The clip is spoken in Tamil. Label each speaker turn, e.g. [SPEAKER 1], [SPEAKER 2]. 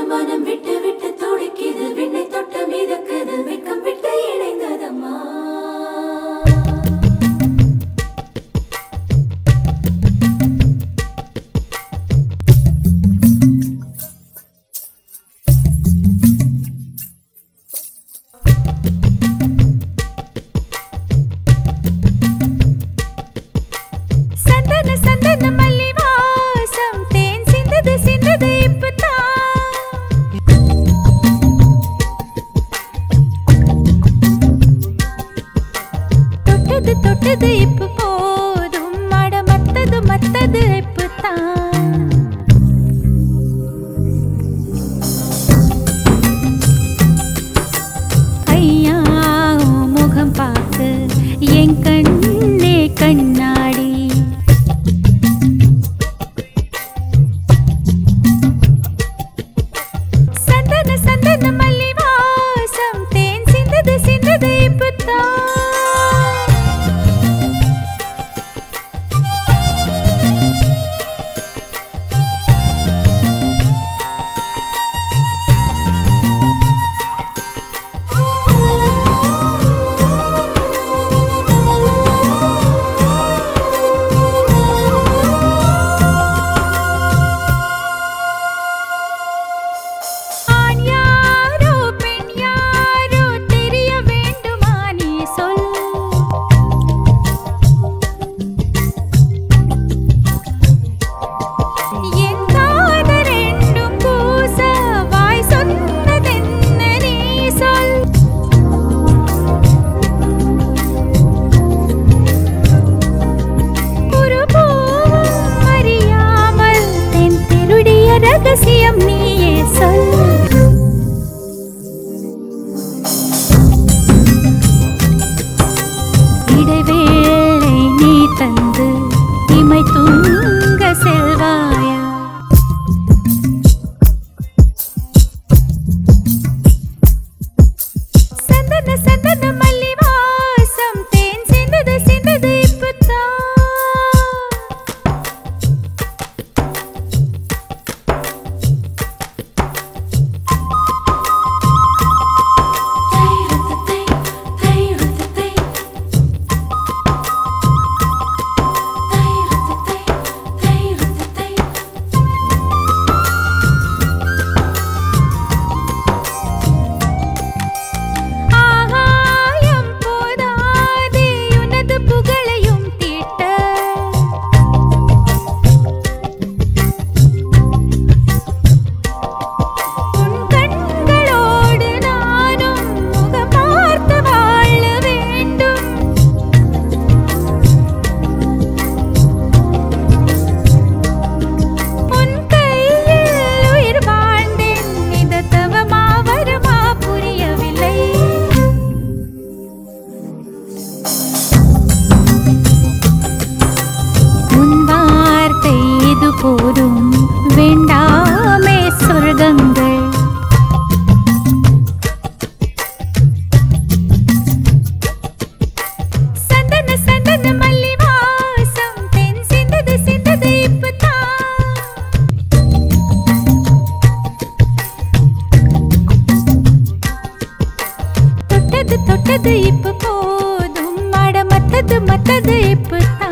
[SPEAKER 1] மனம் விட்டு விட்டு துடிக்குது விண்ணை தொட்டு மிதக்குது வெக்கம் விட்டு இணைந்ததம்மா தொட்டது இப்ப போதும் மட மத்தது மத்தது இப்பதான் ஐயா முகம் பார்த்து என் கண்ணே கண்ணாடி சந்தன சந்தன மல்லி வாசம் தேன் சிந்தது சிந்தது இப்பதான் ரகசியம் நீயே சொல் இடைவேளை நீ தந்து இமை தூங்க செல்வாயா சந்தன சந்தன மல்லி வாசம் தேன் சிந்தது சிந்தது இப்பதான் போதும் வேண்டாமே சொர்க்கங்கள் சந்தன சந்தன மல்லி வாசம் தென் சிந்தது சிந்தது இப்பதான் தொட்டது தொட்டது இப்ப போதும் மட மத்தது மத்தது இப்பதான்